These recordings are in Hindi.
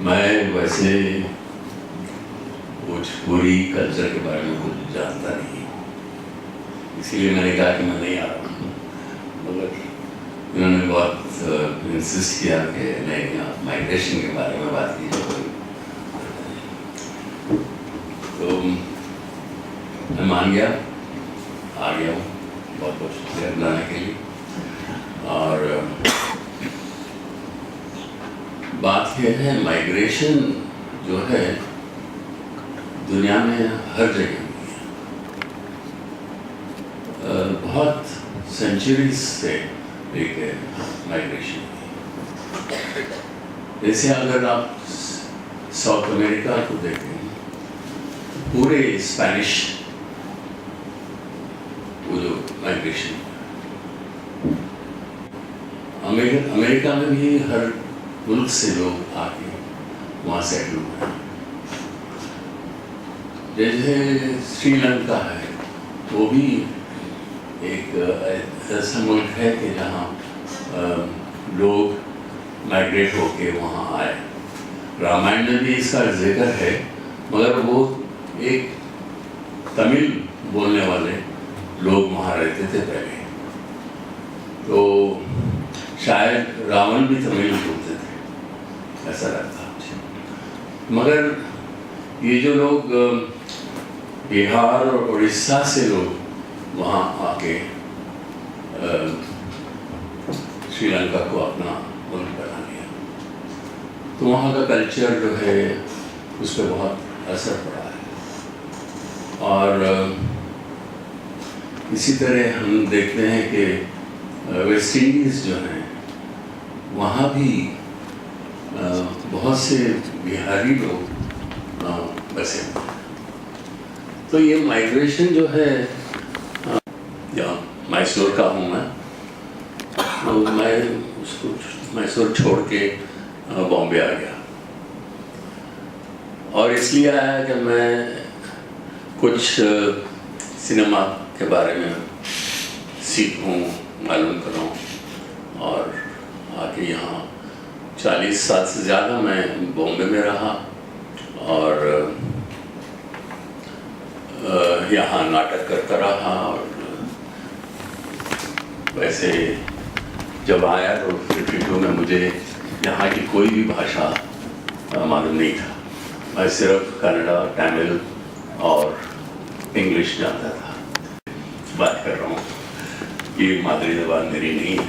मैं वैसे भोजपुरी कल्चर के बारे में कुछ जानता नहीं, इसलिए मैंने कहा कि मैं नहीं आ रहा हूँ। मगर उन्होंने बहुत इंसिस्ट किया कि नहीं, आप माइग्रेशन के बारे में बात कीजिए। तो मैं मान गया, आ गया हूँ। बहुत बहुत शुक्रिया बुलाने के लिए। और बात यह है, माइग्रेशन जो है दुनिया में हर जगह हुई है। बहुत सेंचुरीज से एक माइग्रेशन हुई। जैसे अगर आप साउथ अमेरिका को देखें, पूरे स्पेनिश वो जो माइग्रेशन, अमेरिका में भी हर मुल्क से लोग आके वहाँ सेटल हुए हैं। जैसे श्रीलंका है, वो भी एक ऐसा मुल्क है कि जहाँ लोग माइग्रेट होके वहाँ आए। रामायण में भी इसका जिक्र है, मगर वो एक तमिल बोलने वाले लोग वहाँ रहते थे पहले, तो शायद रावण भी तमिल बोलते थे, ऐसा लगता। मगर ये जो लोग बिहार और उड़ीसा से लोग वहाँ आके श्रीलंका को अपना मुल्क बना लिया, तो वहाँ का कल्चर जो है उस पर बहुत असर पड़ा है। और इसी तरह हम देखते हैं कि वेस्ट इंडीज़ जो है, वहाँ भी बहुत से बिहारी लोग बसे हैं। तो ये माइग्रेशन जो है, या मैसूर का हूँ मैं, तो मैं उसको मैसूर छोड़ के बॉम्बे आ गया। और इसलिए आया कि मैं कुछ सिनेमा के बारे में सीखूं, मालूम करूं। और आके यहाँ 40 साल से ज़्यादा मैं बॉम्बे में रहा, और यहाँ नाटक करता रहा। और वैसे जब आया तो 52 में मुझे यहाँ की कोई भी भाषा मालूम नहीं था। मैं सिर्फ कन्नड़ा, तमिल और इंग्लिश जानता था। बात कर रहा हूँ, ये मादरी ज़बान मेरी नहीं है,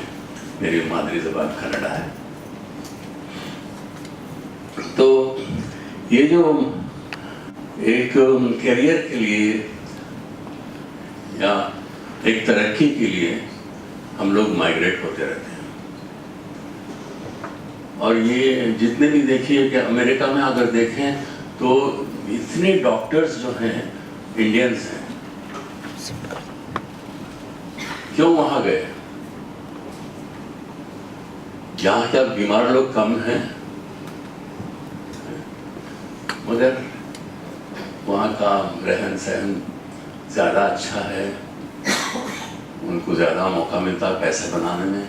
मेरी मादरी ज़बान कन्नड़ा है। तो ये जो एक करियर के लिए या एक तरक्की के लिए हम लोग माइग्रेट होते रहते हैं। और ये जितने भी देखिए कि अमेरिका में अगर देखें तो इतने डॉक्टर्स जो हैं इंडियंस हैं, क्यों वहाँ गए? जहाँ क्या बीमार लोग कम हैं, मगर वहाँ का रहन सहन ज़्यादा अच्छा है, उनको ज़्यादा मौका मिलता है पैसे बनाने में,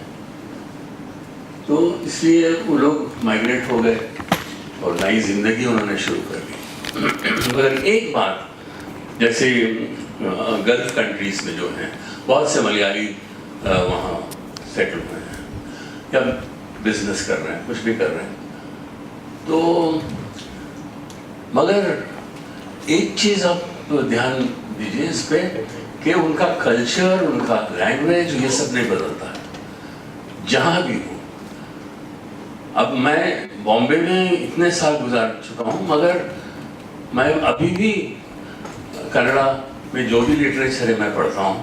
तो इसलिए वो लोग माइग्रेट हो गए और नई ज़िंदगी उन्होंने शुरू कर दी। मगर एक बात, जैसे गल्फ कंट्रीज़ में जो हैं बहुत से मलयाली वहाँ सेटल हुए हैं या बिजनेस कर रहे हैं, कुछ भी कर रहे हैं। तो मगर एक चीज़ आप ध्यान दीजिए इस पे कि उनका कल्चर, उनका लैंग्वेज, ये सब नहीं बदलता है जहाँ भी हो। अब मैं बॉम्बे में इतने साल गुजार चुका हूँ, मगर मैं अभी भी कन्नड़ा में जो भी लिटरेचर है मैं पढ़ता हूँ,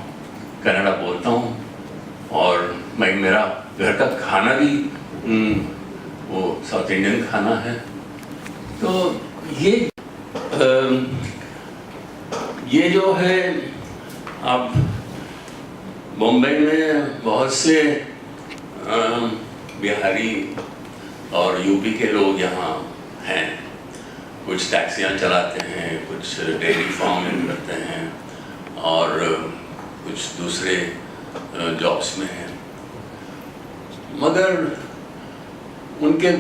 कन्नड़ा बोलता हूँ। और मेरा घर का खाना भी वो साउथ इंडियन खाना है। तो ये जो है, अब बॉम्बे में बहुत से बिहारी और यूपी के लोग यहाँ हैं। कुछ टैक्सियाँ चलाते हैं, कुछ डेयरी फार्मिंग करते हैं और कुछ दूसरे जॉब्स में हैं। मगर उनके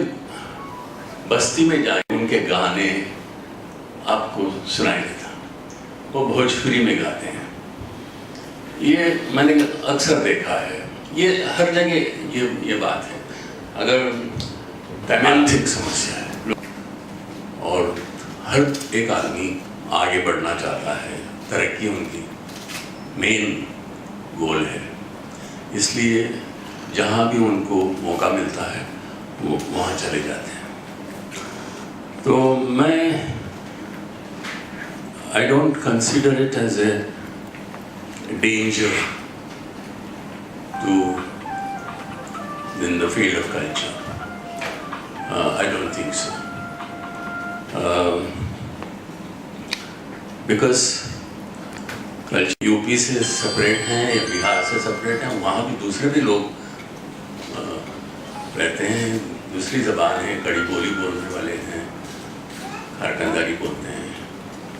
बस्ती में जाए उनके गाने आपको सुनाई देता, वो भोजपुरी में गाते हैं। ये मैंने अक्सर देखा है, ये हर जगह ये बात है। अगर तमांतिक समस्या है और हर एक आदमी आगे बढ़ना चाहता है, तरक्की उनकी मेन गोल है, इसलिए जहाँ भी उनको मौका मिलता है वो वहाँ चले जाते हैं। तो मैं I don't consider it as a danger to in the field of culture. I don't think so. Because culture UP से सेपरेट हैं या बिहार से सेपरेट हैं, वहाँ भी दूसरे भी लोग रहते हैं, दूसरी ज़बान है, कड़ी बोली बोलने वाले हैं, खारकंदारी बोलते हैं।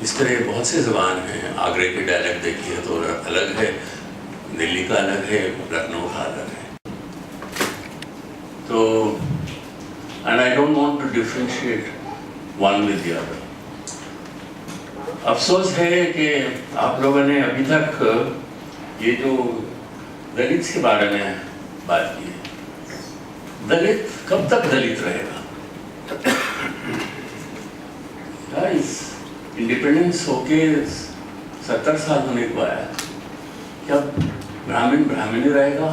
इस तरह बहुत से ज़बान हैं। आगरे के डायलेक्ट देखिए तो अलग है, दिल्ली का अलग है, लखनऊ का अलग है। तो and I don't want to differentiate one with the other. अफसोस है कि आप लोगों ने अभी तक ये जो दलित के बारे में बात की है, दलित कब तक दलित रहेगा? इंडिपेंडेंस होके 70 साल होने को आया, क्या ब्राह्मण ब्राह्मण ही रहेगा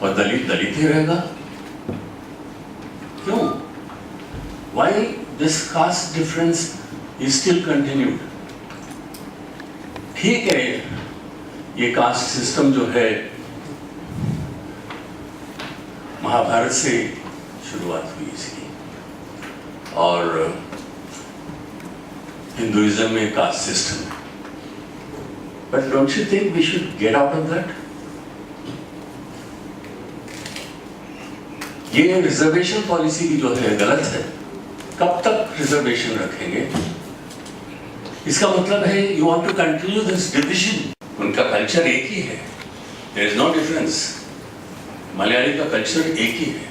और दलित दलित ही रहेगा? क्यों? Why this caste difference is still continued? ठीक है, ये कास्ट सिस्टम जो है महाभारत से शुरुआत हुई इसकी, और हिंदुइज्म में कास्ट सिस्टम है। But don't you think we should get out of that? ये रिजर्वेशन पॉलिसी की जो है गलत है। कब तक रिजर्वेशन रखेंगे? इसका मतलब है you want to continue this division. उनका कल्चर एक ही है, there is no difference. Malayali का कल्चर एक ही है,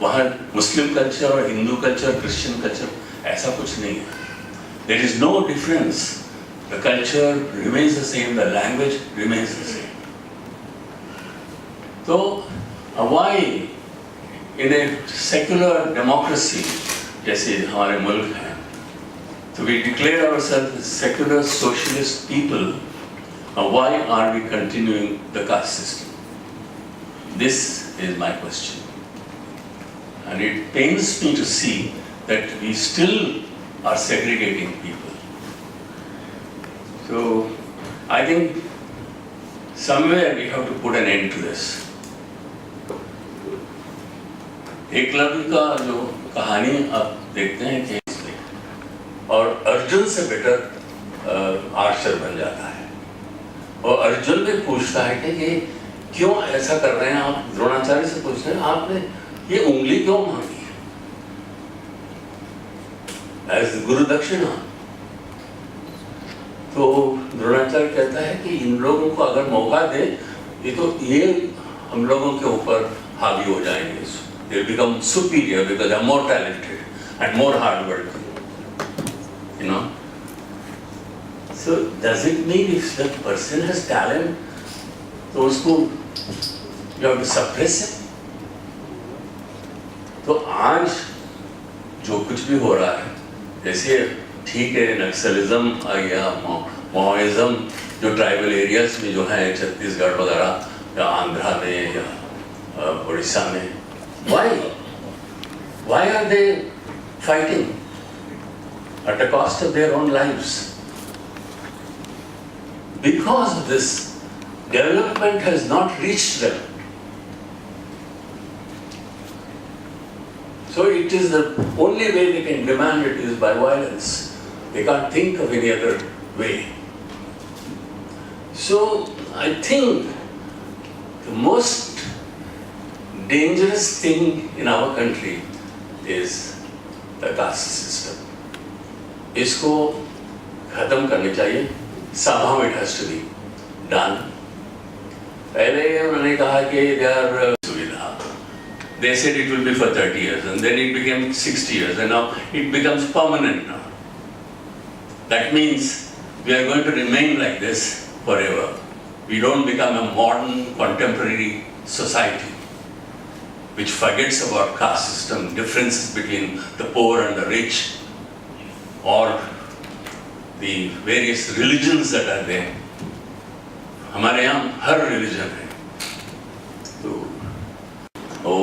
वहाँ मुस्लिम कल्चर और हिंदू कल्चर, क्रिश्चियन कल्चर ऐसा कुछ नहीं है। There is no difference. The culture remains the same, the language remains the same. So, why in a secular democracy, जैसे हमारे मुल्क है, so we declare ourselves as secular socialist people, why are we continuing the caste system? This is my question. And it pains me to see that we still are segregating people. So I think somewhere we have to put an end to this. Eklavya का जो कहानी आप देखते हैं कि इसमें और अर्जुन से बेटर आर्चर बन जाता है, और अर्जुन भी पूछता है कि ये क्यों ऐसा कर रहे हैं आप? द्रोणाचार्य से पूछते हैं आपने ये उंगली क्यों मांगी एज गुरु दक्षिणा? तो द्रोणाचार्य कहता है कि इन लोगों को अगर मौका दे ये हम लोगों के ऊपर हावी हो जाएंगे, they become superior because they are more talented and more hardworking, you know. So does it mean if the person has talent तो उसको you have to suppress it? तो आज जो कुछ भी हो रहा है, जैसे ठीक है नक्सलिज्म आ गया, माओइज्म जो ट्राइबल एरियाज में जो है छत्तीसगढ़ वगैरह या आंध्रा में या उड़ीसा में, why are they fighting at the cost of their own lives? Because this development has not reached them. So it is the only way they can demand it is by violence. They can't think of any other way. So I think the most dangerous thing in our country is the caste system. इसको खत्म करना चाहिए. Somehow it has to be done. पहले उन्होंने कहा कि there are सुविधा They said it will be for 30 years, and then it became 60 years, and now it becomes permanent now. That means we are going to remain like this forever. We don't become a modern, contemporary society which forgets about caste system, differences between the poor and the rich, or the various religions that are there. हमारे यहाँ हर रिलीजन है, तो वो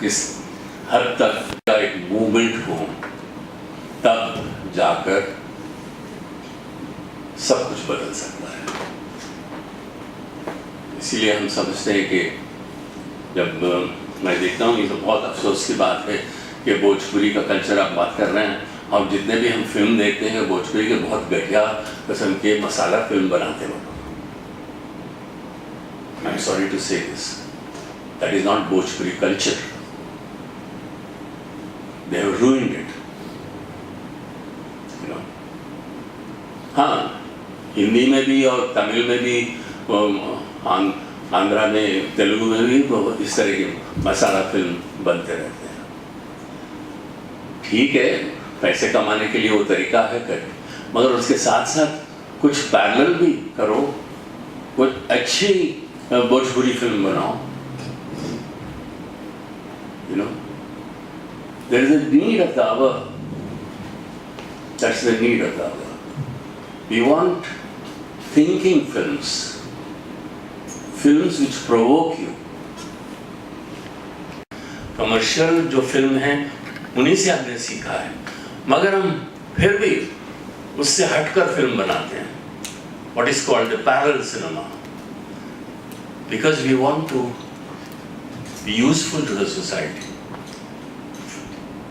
किस हद तक का एक मूवमेंट हो, तब जाकर सब कुछ बदल सकता है। इसीलिए हम समझते हैं कि जब मैं देखता हूँ, ये तो बहुत अफसोस की बात है कि भोजपुरी का कल्चर आप बात कर रहे हैं, और जितने भी हम फिल्म देखते हैं भोजपुरी के बहुत घटिया किस्म के मसाला फिल्म बनाते हैं। I'm sorry to say this, that is not Bhojpuri culture. They have ruined it. You know. हाँ, हिंदी में भी और तमिल में भी, आंध्रा में, तेलुगु में भी इस तरह की मसाला फिल्म बनते रहते हैं। ठीक है, पैसे कमाने के लिए वो तरीका है करें, मगर उसके साथ साथ कुछ पैरेलल भी करो, कुछ अच्छी भोजपुरी फिल्म बनाओ। You know, there is a need of the hour. That's the need of the hour. We want thinking films, films which provoke you. Commercial जो फिल्म है उन्हीं से हमने सीखा है, मगर हम फिर भी उससे हटकर फिल्म बनाते हैं। What is called the parallel cinema, because we want to be useful to the society.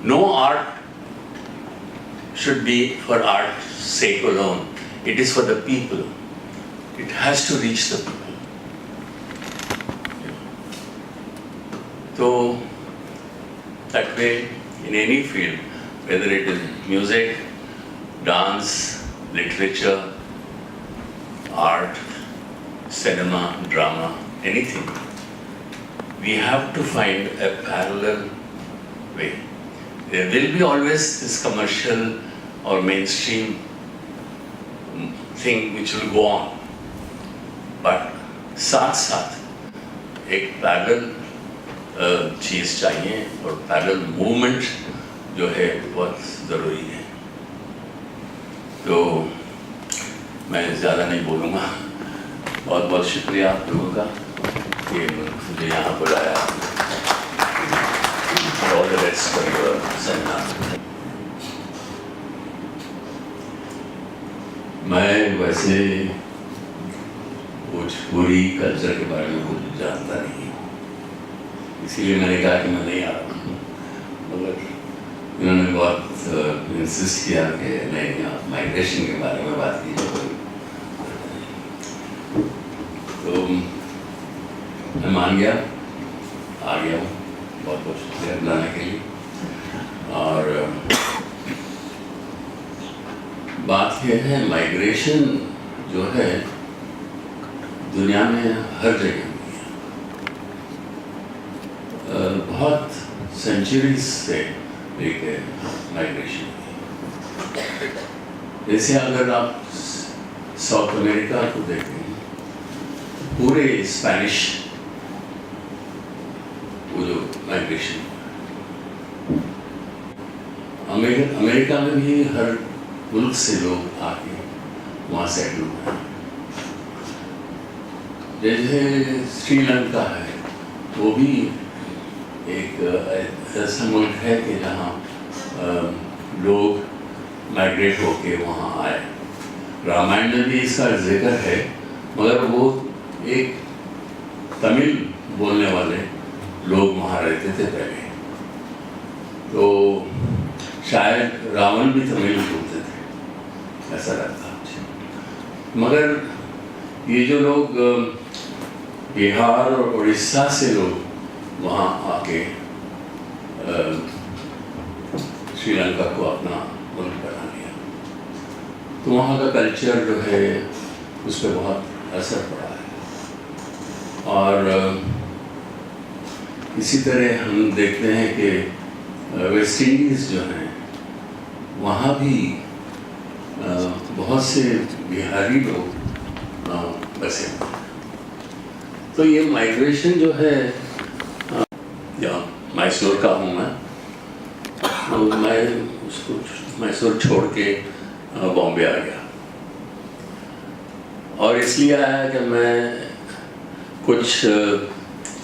No art should be for art's sake alone. It is for the people. It has to reach the people. So that way, in any field, whether it is music, dance, literature, art, cinema, drama, anything, we have to find a parallel way. There will be always this commercial or mainstream thing which will go on, but साथ साथ एक पैरेलल चीज़ चाहिए, और पैरेलल मूवमेंट जो है बहुत ज़रूरी है। तो मैं ज़्यादा नहीं बोलूँगा, बहुत बहुत शुक्रिया आप लोगों का कि मुझे यहाँ बुलाया। All the best for your seminar. मैं वैसे भोजपुरी कल्चर के बारे में कुछ जानता नहीं हूँ, इसीलिए मैंने कहा कि मैं नहीं आ रहा हूँ, मगर इन्होंने बहुत इंसिस्ट किया कि नहीं, आप माइग्रेशन के बारे में बात कीजिए। तो मैं मान गया, आ गया हूँ। बहुत बहुत शुक्रिया बुलाने के लिए। और बात यह है, माइग्रेशन जो है दुनिया में हर जगह हुई है, बहुत सेंचुरीज से लेके माइग्रेशन हुई। जैसे अगर आप साउथ अमेरिका को देखें, पूरे स्पेनिश वो जो माइग्रेशन, अमेरिका में भी हर मुल्क से लोग आके वहाँ सेटल हुए हैं। जैसे श्रीलंका है, वो भी एक ऐसा मुल्क है कि जहाँ लोग माइग्रेट होके वहाँ आए। रामायण में भी इसका जिक्र है, मगर वो एक तमिल बोलने वाले लोग वहाँ रहते थे पहले, तो शायद रावण भी तमिल बोलते थे, ऐसा लगता है। मगर ये जो लोग बिहार और उड़ीसा से लोग वहाँ आके श्रीलंका को अपना मुल्क बना लिया, तो वहाँ का कल्चर जो है उस पर बहुत असर पड़ा है। और इसी तरह हम देखते हैं कि वेस्ट इंडीज़ जो है वहाँ भी बहुत से बिहारी लोग बसे हैं। तो ये माइग्रेशन जो है, या मैसूर का हूँ मैं, तो मैं उसको मैसूर छोड़ के बॉम्बे आ गया, और इसलिए आया कि मैं कुछ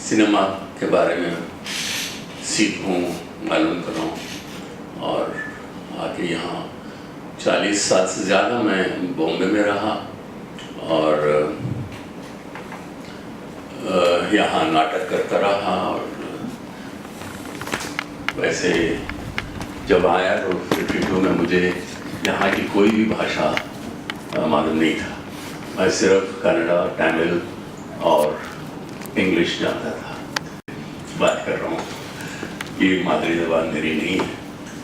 सिनेमा के बारे में सीखूं, मालूम करूं, और आके यहाँ 40 साल से ज़्यादा मैं बॉम्बे में रहा, और यहाँ नाटक करता रहा। और वैसे जब आया तो 52 में मुझे यहाँ की कोई भी भाषा मालूम नहीं था। मैं सिर्फ कन्नड़ा, तमिल और इंग्लिश जानता था। बात कर रहा हूँ, ये मादरी ज़बान मेरी नहीं है,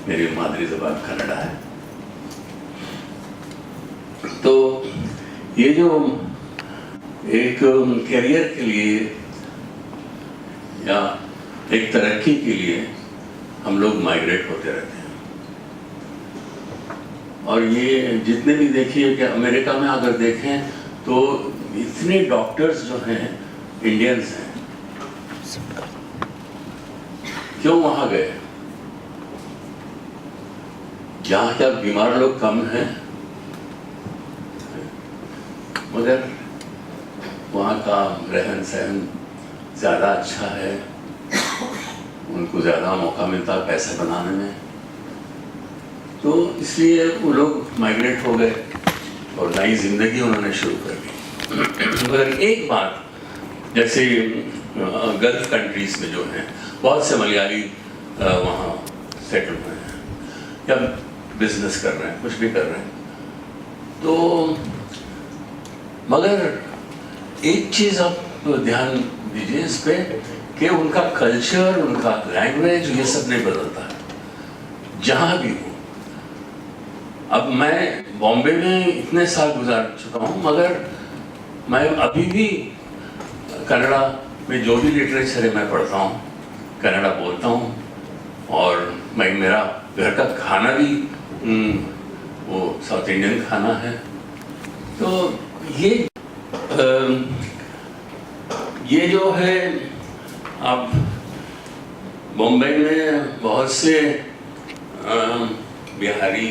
मेरी मादरी ज़बान कन्नड़ा है। तो ये जो एक करियर के लिए या एक तरक्की के लिए हम लोग माइग्रेट होते रहते हैं, और ये जितने भी देखिए कि अमेरिका में अगर देखें तो इतने डॉक्टर्स जो हैं इंडियंस हैं। क्यों वहाँ गए? यहाँ क्या बीमार लोग कम हैं? मगर वहाँ का रहन सहन ज़्यादा अच्छा है, उनको ज़्यादा मौका मिलता है पैसा बनाने में, तो इसलिए वो लोग माइग्रेट हो गए और नई जिंदगी उन्होंने शुरू कर दी। मगर एक बात, जैसे गल्फ कंट्रीज में जो हैं बहुत से मलयाली वहाँ सेटल हुए हैं या बिजनेस कर रहे हैं, कुछ भी कर रहे हैं, तो मगर एक चीज़ आप ध्यान दीजिए इस पे कि उनका कल्चर, उनका लैंग्वेज, ये सब नहीं बदलता है जहाँ भी हो। अब मैं बॉम्बे में इतने साल गुजार चुका हूँ, मगर मैं अभी भी कन्नड़ा में जो भी लिटरेचर है मैं पढ़ता हूँ, कन्नड़ा बोलता हूँ, और मेरा घर का खाना भी वो साउथ इंडियन खाना है। तो ये जो है, अब बॉम्बे में बहुत से बिहारी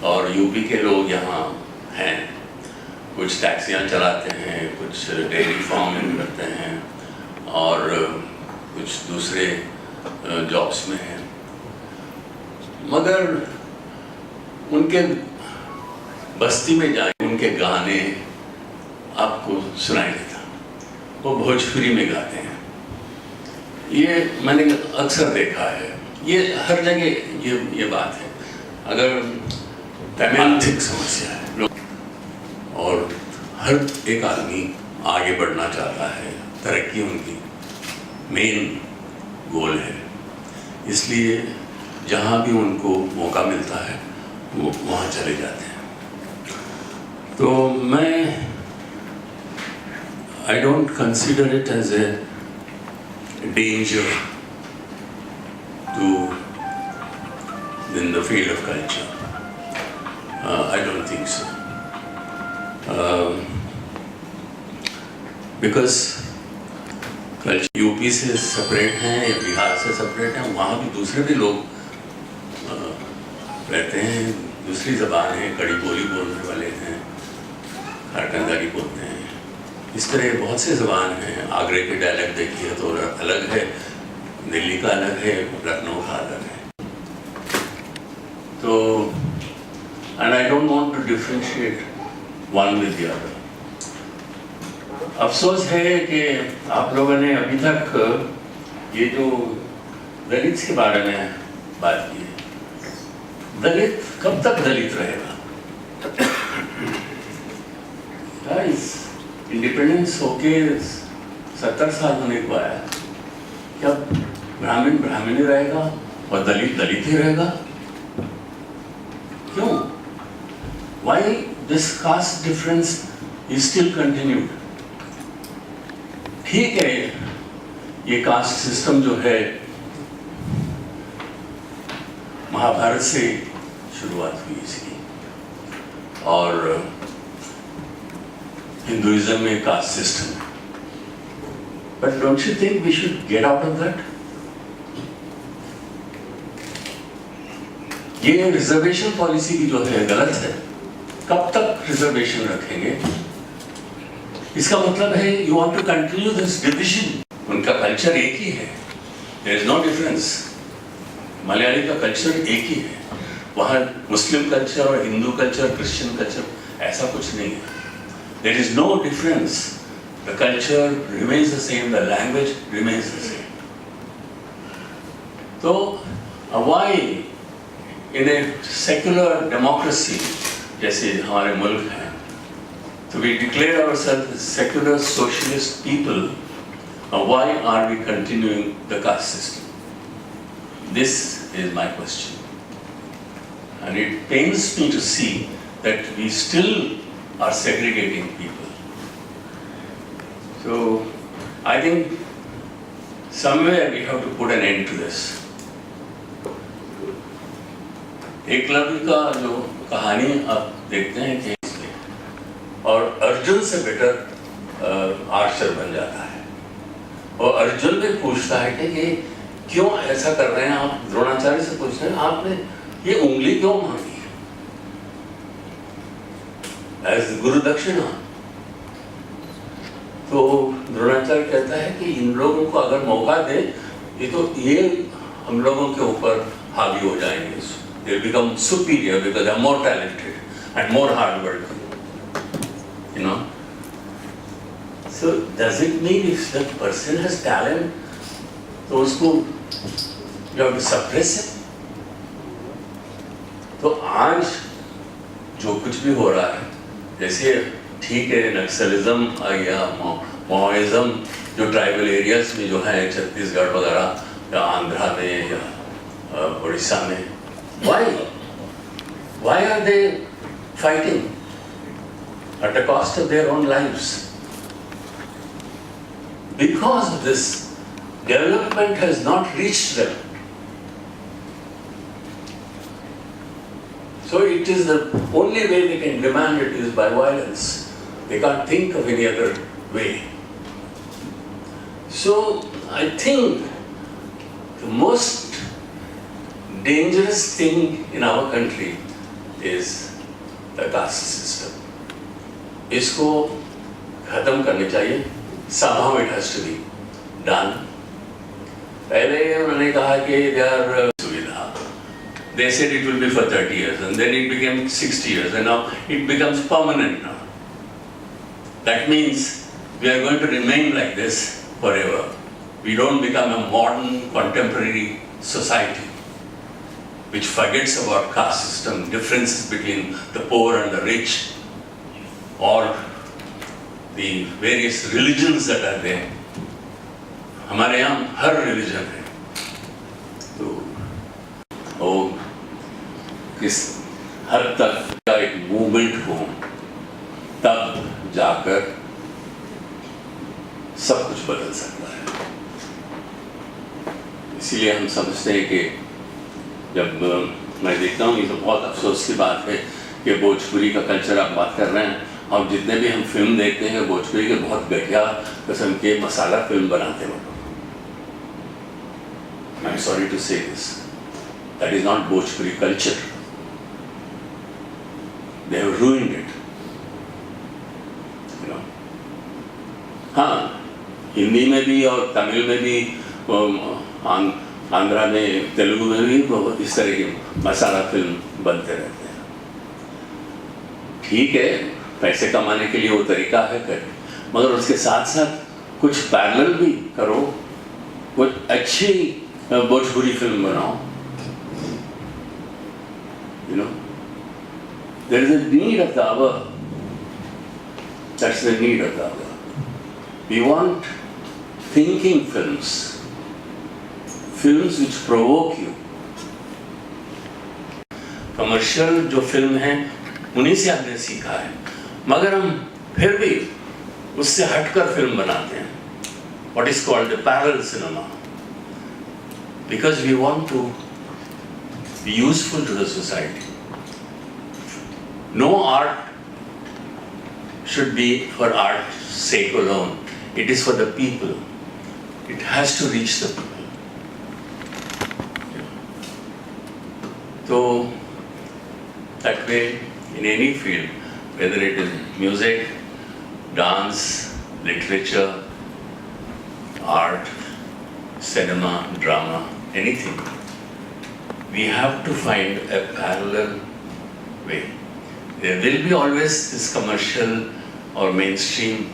और यूपी के लोग यहाँ हैं, कुछ टैक्सियाँ चलाते हैं, कुछ डेयरी फार्मिंग करते हैं, और कुछ दूसरे जॉब्स में हैं, मगर उनके बस्ती में जाए उनके गाने आपको सुनाई देता, वो भोजपुरी में गाते हैं। ये मैंने अक्सर देखा है, ये हर जगह ये बात है। अगर आर्थिक समस्या है लोग, और हर एक आदमी आगे बढ़ना चाहता है, तरक्की उनकी मेन गोल है, इसलिए जहाँ भी उनको मौका मिलता है वो वहाँ चले जाते हैं। तो मैं I don't consider it as a danger to in the field of culture. I don't think so. Because culture UP से सेपरेट हैं या बिहार से सेपरेट हैं, वहाँ भी दूसरे भी लोग रहते हैं, दूसरी ज़बान है, कड़ी बोली बोलने वाले हैं, खारकंदारी बोलते हैं, इस तरह बहुत से ज़बान हैं। आगरे के डायलेक्ट देखिए तो अलग है, दिल्ली का अलग है, लखनऊ का अलग है। तो and I don't want to differentiate one with the other. अफसोस है कि आप लोगों ने अभी तक ये जो दलित के बारे में बात की है, दलित कब तक दलित रहेगा? इंडिपेंडेंस होके 70 साल होने को आया, क्या ब्राह्मण ब्राह्मण ही रहेगा और दलित दलित ही रहेगा? क्यों? Why this caste difference is still continued? ठीक है, ये कास्ट सिस्टम जो है महाभारत से शुरुआत हुई इसकी, और हिंदुइज्म में कास्ट सिस्टम है। But don't you think we should get out of that? ये रिजर्वेशन पॉलिसी की जो है गलत है। कब तक रिजर्वेशन रखेंगे? इसका मतलब है you want to continue this division. उनका कल्चर एक ही है, there is no difference. Malayali का कल्चर एक ही है, वहाँ मुस्लिम कल्चर और हिंदू कल्चर, क्रिश्चियन कल्चर ऐसा कुछ नहीं है। There is no difference, the culture remains the same, the language remains the same. तो why in a secular democracy जैसे हमारे मुल्क है, तो we declare ourselves as secular socialist people, why are we continuing the caste system? This is my question, and it pains me to see that we still are segregating people. So I think somewhere we have to put an end to this. Eklavya का जो कहानी आप देखते हैं कि और अर्जुन से बेटर आर्चर बन जाता है, और अर्जुन भी पूछता है कि क्यों ऐसा कर रहे हैं आप? द्रोणाचार्य से पूछते हैं आपने ये उंगली क्यों मांगी एज गुरु दक्षिणा? तो द्रोणाचार्य कहता है कि इन लोगों को अगर मौका दे ये हम लोगों के ऊपर हावी हो जाएंगे, they will become superior because they are more talented and more hardworking. You know, so does it mean if the person has talent, तो उसको you have to suppress it? तो आज जो कुछ भी हो रहा है, जैसे ठीक है नक्सलिज्म या माओइज्म जो ट्राइबल एरियाज में जो है छत्तीसगढ़ वगैरह या आंध्रा में या उड़ीसा में, why are they fighting at the cost of their own lives? Because this development has not reached them. So it is the only way they can demand it is by violence. They can't think of any other way. So I think the most dangerous thing in our country is the caste system. इसको खत्म करने चाहिए. Somehow it has to be done. पहले उन्होंने कहा कि they are सुविधा. They said it will be for 30 years, and then it became 60 years, and now it becomes permanent now. That means we are going to remain like this forever. We don't become a modern, contemporary society which forgets about caste system, differences between the poor and the rich, or the various religions that are there. हमारे यहाँ हर रिलीजन है, तो वो किस हद तक का एक मूवमेंट हो तब जाकर सब कुछ बदल सकता है। इसीलिए हम समझते हैं कि जब मैं देखता हूँ, ये तो बहुत अफसोस की बात है कि भोजपुरी का कल्चर आप बात कर रहे हैं, और जितने भी हम फिल्म देखते हैं भोजपुरी के बहुत घटिया किस्म के मसाला फिल्म बनाते हैं। आई एम सॉरी टू से this, that is not Bhojpuri culture, they have ruined it, you know. हाँ, हिंदी में भी और तमिल में भी, आंध्रा में, तेलुगु में भी इस तरह की मसाला फिल्म बनते रहते हैं। ठीक है, पैसे कमाने के लिए वो तरीका है कर, मगर उसके साथ साथ कुछ पैरेलल भी करो, कुछ अच्छी भोजपुरी फिल्म बनाओ। You know, there is a need of the hour. That's the need of the hour. We want thinking films. Films which provoke you. Commercial जो फिल्म है उन्हीं से हमने सीखा है, मगर हम फिर भी उससे हटकर फिल्म बनाते हैं। what is called the parallel cinema, because we want to be useful to the society. No art should be for art's sake alone. It is for the people. It has to reach the people. So that way, in any field, whether it is music, dance, literature, art, cinema, drama, anything, we have to find a parallel way. There will be always this commercial or mainstream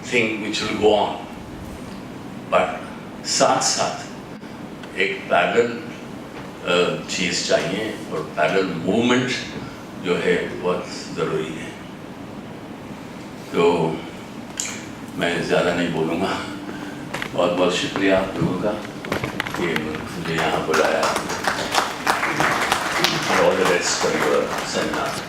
thing which will go on, but साथ साथ एक पैरेलल चीज़ चाहिए, और पैरेलल मूवमेंट जो है बहुत ज़रूरी है. तो मैं ज़्यादा नहीं बोलूँगा. बहुत बहुत शुक्रिया आप लोगों का कि मुझे यहाँ बुलाया. All the best for your seminar.